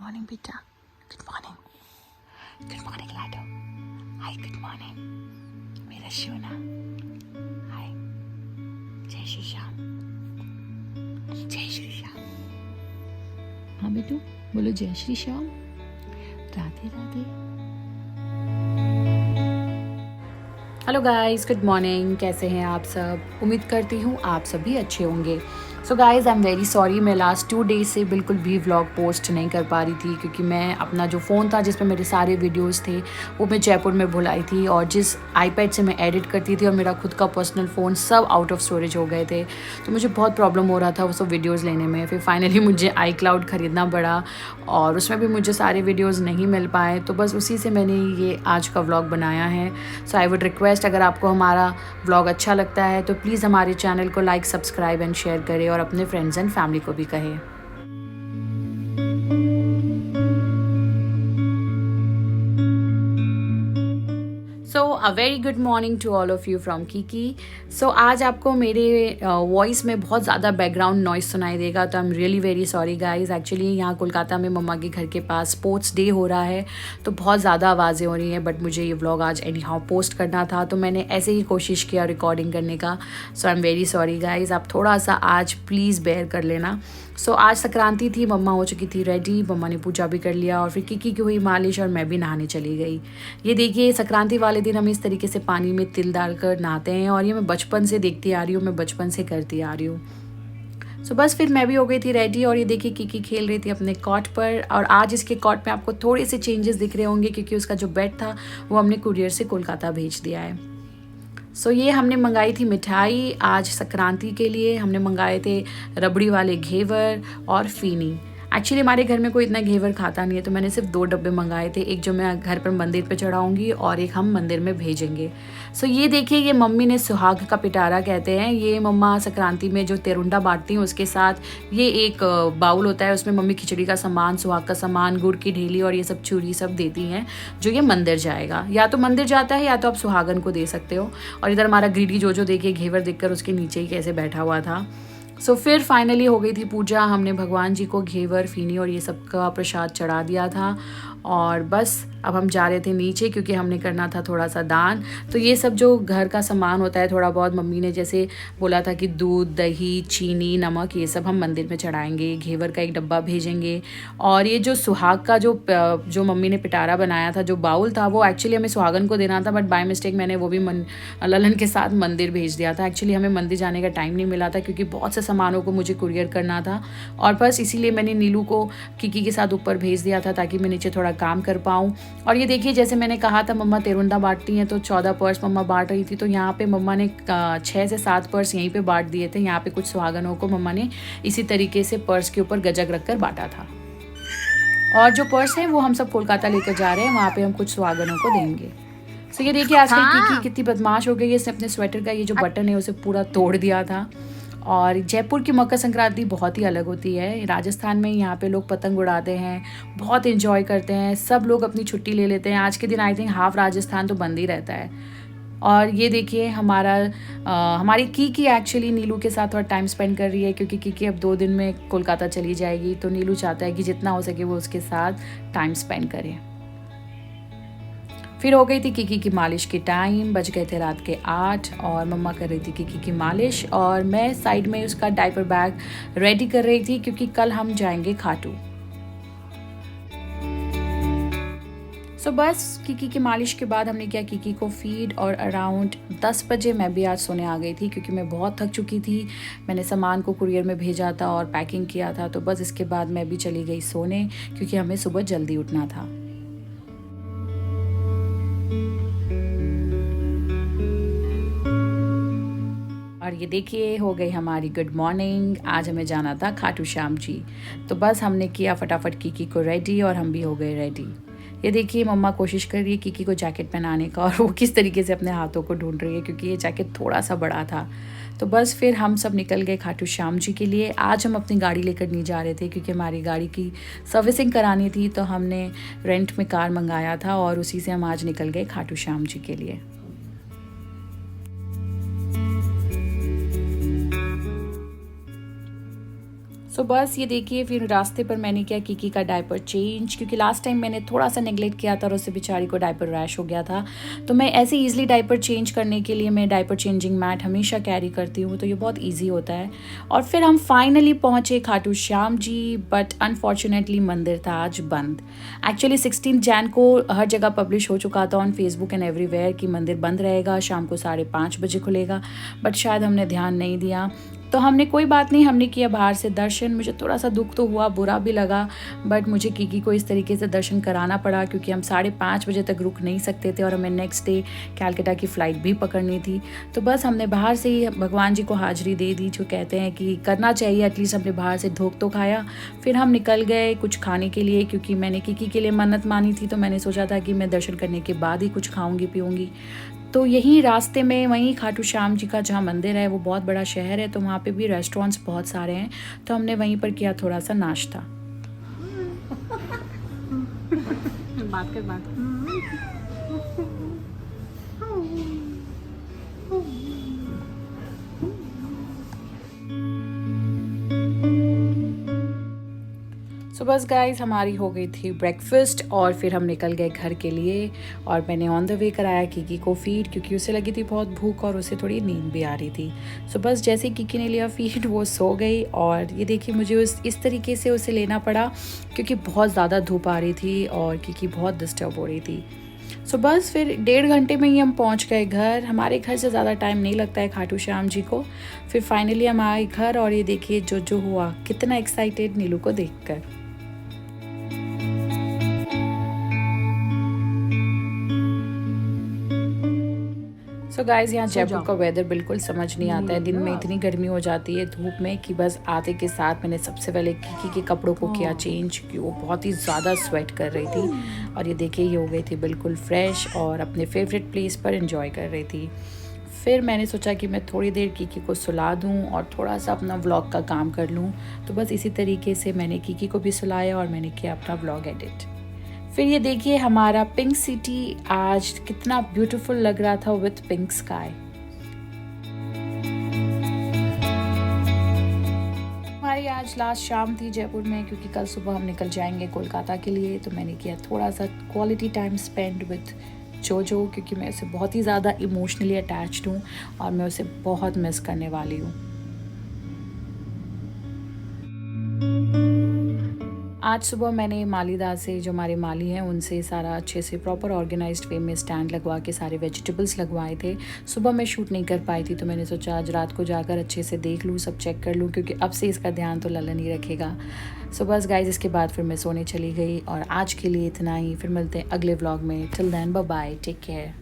Morning बेटा, good morning, good morning लाडो, hi good morning मेरा सोना, हाय, जय श्री श्याम, जय श्री श्याम। हाँ बेटू बोलो जय Shri Shyam, Radhe Radhe. Hello guys, good morning, कैसे हैं आप सब? उम्मीद करती हूँ आप सभी अच्छे होंगे। So guys I am very sorry, मैं लास्ट 2 डेज से बिल्कुल भी व्लॉग पोस्ट नहीं कर पा रही थी क्योंकि मैं अपना जो फ़ोन था जिसमें मेरे सारे वीडियोस थे वो मैं जयपुर में भुलाई थी, और जिस आईपैड से मैं एडिट करती थी और मेरा खुद का पर्सनल फ़ोन सब आउट ऑफ स्टोरेज हो गए थे, तो मुझे बहुत प्रॉब्लम हो रहा था वो सब वीडियोज़ लेने में। फिर फाइनली मुझे iCloud ख़रीदना पड़ा और उसमें भी मुझे सारे वीडियोज़ नहीं मिल पाए, तो बस उसी से मैंने ये आज का व्लॉग बनाया है। सो आई वुड रिक्वेस्ट, अगर आपको हमारा व्लॉग अच्छा लगता है तो प्लीज़ हमारे चैनल को लाइक, सब्सक्राइब एंड शेयर करें और अपने फ्रेंड्स एंड फैमिली को भी कहें। So a very good morning to all of you from Kiki. सो आज आपको मेरे वॉइस में बहुत ज़्यादा बैकग्राउंड नॉइस सुनाई देगा, तो I am really very sorry guys. Actually यहाँ कोलकाता में मम्मा के घर के पास स्पोर्ट्स डे हो रहा है, तो बहुत ज़्यादा आवाज़ें हो रही हैं, बट मुझे ये व्लॉग आज एनी हाउ पोस्ट करना था, तो मैंने ऐसे ही कोशिश किया रिकॉर्डिंग करने का। So I am very sorry guys, आप थोड़ा सा आज प्लीज़ बेयर कर लेना। सो आज संक्रांति थी, मम्मा हो चुकी थी रेडी, मम्मा ने पूजा भी कर लिया और फिर कीकी की हुई मालिश और मैं भी नहाने चली गई। ये देखिए, संक्रांति वाले दिन हम इस तरीके से पानी में तिल डालकर नहाते हैं और ये मैं बचपन से देखती आ रही हूँ, मैं बचपन से करती आ रही हूँ। सो बस फिर मैं भी हो गई थी रेडी और ये देखिए कीकी खेल रही थी अपने कॉट पर, और आज इसके कॉट में आपको थोड़े से चेंजेस दिख रहे होंगे क्योंकि उसका जो बेड था वो हमने कुरियर से कोलकाता भेज दिया है। सो ये हमने मंगाई थी मिठाई आज संक्रांति के लिए, हमने मंगाए थे रबड़ी वाले घेवर और फीनी। एक्चुअली हमारे घर में कोई इतना घेवर खाता नहीं है, तो मैंने सिर्फ 2 डब्बे मंगाए थे, एक जो मैं घर पर मंदिर पे चढ़ाऊंगी और एक हम मंदिर में भेजेंगे। सो ये देखिए, ये मम्मी ने सुहाग का पिटारा कहते हैं, ये मम्मा संक्रांति में जो तेरुंडा बांटती हैं उसके साथ ये एक बाउल होता है, उसमें मम्मी खिचड़ी का सामान, सुहाग का सामान, गुड़ की ढेली और ये सब चूड़ी सब देती हैं, जो ये मंदिर जाएगा। या तो मंदिर जाता है या तो आप सुहागन को दे सकते हो। और इधर हमारा ग्रीडी जो देखिए घेवर देखकर उसके नीचे ही कैसे बैठा हुआ था। सो फिर फाइनली हो गई थी पूजा, हमने भगवान जी को घेवर, फीनी और ये सब का प्रसाद चढ़ा दिया था, और बस अब हम जा रहे थे नीचे क्योंकि हमने करना था थोड़ा सा दान। तो ये सब जो घर का सामान होता है थोड़ा बहुत, मम्मी ने जैसे बोला था कि दूध, दही, चीनी, नमक, ये सब हम मंदिर में चढ़ाएंगे, घेवर का एक डब्बा भेजेंगे। और ये जो सुहाग का जो मम्मी ने पिटारा बनाया था, जो बाउल था, वो एक्चुअली हमें सुहागन को देना था, बट बाय मिस्टेक मैंने वो भी ललन के साथ मंदिर भेज दिया था। एक्चुअली हमें मंदिर जाने का टाइम नहीं मिला था क्योंकि बहुत से सामानों को मुझे कुरियर करना था, और बस इसीलिए मैंने नीलू को कीकी के साथ ऊपर भेज दिया था ताकि मैं नीचे थोड़ा काम कर पाऊँ। और ये देखिए, जैसे मैंने कहा था मम्मा तेरुंडा बांटती हैं, तो 14 पर्स मम्मा बांट रही थी, तो यहाँ पे मम्मा ने 6 से 7 पर्स यहीं पे बांट दिए थे। यहाँ पे कुछ सुहागनों को मम्मा ने इसी तरीके से पर्स के ऊपर गजक रख कर बांटा था, और जो पर्स है वो हम सब कोलकाता लेकर जा रहे हैं, वहाँ पे हम कुछ सुहागनों को देंगे। तो ये देखिए आजकल कीकी कितनी बदमाश हो गई है, इसने अपने स्वेटर का ये जो बटन है उसे पूरा तोड़ दिया था। और जयपुर की मकर संक्रांति बहुत ही अलग होती है। राजस्थान में यहाँ पे लोग पतंग उड़ाते हैं, बहुत एंजॉय करते हैं, सब लोग अपनी छुट्टी ले लेते हैं। आज के दिन आई थिंक हाफ राजस्थान तो बंद ही रहता है। और ये देखिए हमारी कीकी एक्चुअली नीलू के साथ थोड़ा टाइम स्पेंड कर रही है क्योंकि कीकी अब 2 दिन में कोलकाता चली जाएगी, तो नीलू चाहता है कि जितना हो सके वो उसके साथ टाइम स्पेंड करे। फिर हो गई थी कीकी की मालिश की टाइम, बज गए थे रात के 8 और मम्मा कर रही थी कीकी की मालिश और मैं साइड में उसका डायपर बैग रेडी कर रही थी क्योंकि कल हम जाएंगे खाटू। सो बस कीकी की मालिश के बाद हमने किया कीकी को फीड, और अराउंड 10 बजे मैं भी आज सोने आ गई थी क्योंकि मैं बहुत थक चुकी थी। मैंने सामान को कुरियर में भेजा था और पैकिंग किया था, तो बस इसके बाद मैं भी चली गई सोने क्योंकि हमें सुबह जल्दी उठना था। और ये देखिए हो गई हमारी गुड मॉर्निंग। आज हमें जाना था खाटू श्याम जी, तो बस हमने किया फटाफट कीकी को रेडी और हम भी हो गए रेडी। ये देखिए मम्मा कोशिश कर रही है कीकी को जैकेट पहनाने का, और वो किस तरीके से अपने हाथों को ढूंढ रही है क्योंकि ये जैकेट थोड़ा सा बड़ा था। तो बस फिर हम सब निकल गए खाटू श्याम जी के लिए। आज हम अपनी गाड़ी लेकर नहीं जा रहे थे क्योंकि हमारी गाड़ी की सर्विसिंग करानी थी, तो हमने रेंट में कार मंगाया था और उसी से हम आज निकल गए खाटू श्याम जी के लिए। सो बस ये देखिए फिर रास्ते पर मैंने किया किकी का डायपर चेंज, क्योंकि लास्ट टाइम मैंने थोड़ा सा नेगलेक्ट किया था और उससे बेचारी को डायपर रैश हो गया था। तो मैं ऐसे ईजिली डायपर चेंज करने के लिए मैं डायपर चेंजिंग मैट हमेशा कैरी करती हूँ, तो ये बहुत ईजी होता है। और फिर हम फाइनली पहुँचे खाटू श्याम जी, बट अनफॉर्चुनेटली मंदिर था आज बंद। एक्चुअली 16 जैन को हर जगह पब्लिश हो चुका था ऑन फेसबुक एंड एवरीवेयर कि मंदिर बंद रहेगा, शाम को 5:30 बजे खुलेगा, बट शायद हमने ध्यान नहीं दिया। तो हमने कोई बात नहीं, हमने किया बाहर से दर्शन। मुझे थोड़ा सा दुख तो हुआ, बुरा भी लगा, बट मुझे किकी को इस तरीके से दर्शन कराना पड़ा क्योंकि हम 5:30 बजे तक रुक नहीं सकते थे और हमें नेक्स्ट डे कैलकाटा की फ़्लाइट भी पकड़नी थी। तो बस हमने बाहर से ही भगवान जी को हाज़िरी दे दी, जो कहते हैं कि करना चाहिए, एटलीस्ट हमने बाहर से धोख तो खाया। फिर हम निकल गए कुछ खाने के लिए, क्योंकि मैंने किकी के लिए मन्नत मानी थी, तो मैंने सोचा था कि मैं दर्शन करने के बाद ही कुछ खाऊंगी पीऊँगी। तो यहीं रास्ते में वहीं खाटू श्याम जी का जहाँ मंदिर है, वो बहुत बड़ा शहर है, तो वहाँ पे भी रेस्टोरेंट्स बहुत सारे हैं, तो हमने वहीं पर किया थोड़ा सा नाश्ता। बात कर बात। सो बस गाइस हमारी हो गई थी ब्रेकफास्ट और फिर हम निकल गए घर के लिए। और मैंने ऑन द वे कराया किकी को फीड, क्योंकि उसे लगी थी बहुत भूख और उसे थोड़ी नींद भी आ रही थी। सो बस जैसे ही किकी ने लिया फीड वो सो गई। और ये देखिए मुझे इस तरीके से उसे लेना पड़ा क्योंकि बहुत ज़्यादा धूप आ रही थी और किकी बहुत डिस्टर्ब हो रही थी। सो बस फिर 1.5 घंटे में ही हम पहुंच गए घर। हमारे घर से ज़्यादा टाइम नहीं लगता है खाटू श्याम जी को। फिर फाइनली हम आए घर और ये देखिए जो हुआ, कितना एक्साइटेड नीलू को देखकर। सो गाइज़ यहाँ जयपुर का वेदर बिल्कुल समझ नहीं आता है। दिन में इतनी गर्मी हो जाती है धूप में कि बस आते के साथ मैंने सबसे पहले किकी के कपड़ों को किया चेंज, क्योंकि वो बहुत ही ज़्यादा स्वेट कर रही थी। और ये देखिए ये हो गई थी बिल्कुल फ्रेश और अपने फेवरेट प्लेस पर एंजॉय कर रही थी। फिर मैंने सोचा कि मैं थोड़ी देर किकी को सुला दूं और थोड़ा सा अपना व्लॉग का काम कर लूं। तो बस इसी तरीके से मैंने किकी को भी सुलाया और मैंने किया अपना व्लॉग एडिट। फिर ये देखिए हमारा पिंक सिटी आज कितना ब्यूटीफुल लग रहा था विथ पिंक स्काई। हमारी आज लास्ट शाम थी जयपुर में, क्योंकि कल सुबह हम निकल जाएंगे कोलकाता के लिए। तो मैंने किया थोड़ा सा क्वालिटी टाइम स्पेंड विथ जोजो, क्योंकि मैं उसे बहुत ही ज़्यादा इमोशनली अटैच्ड हूँ और मैं उसे बहुत मिस करने वाली हूँ। आज सुबह मैंने मालीदा से, जो हमारे माली हैं, उनसे सारा अच्छे से प्रॉपर ऑर्गेनाइज्ड वे में स्टैंड लगवा के सारे वेजिटेबल्स लगवाए थे। सुबह मैं शूट नहीं कर पाई थी, तो मैंने सोचा आज रात को जाकर अच्छे से देख लूँ, सब चेक कर लूँ, क्योंकि अब से इसका ध्यान तो ललन ही रखेगा। सो बस गाइज इसके बाद फिर मैं सोने चली गई और आज के लिए इतना ही। फिर मिलते हैं अगले व्लॉग में। Till then bye bye, take care.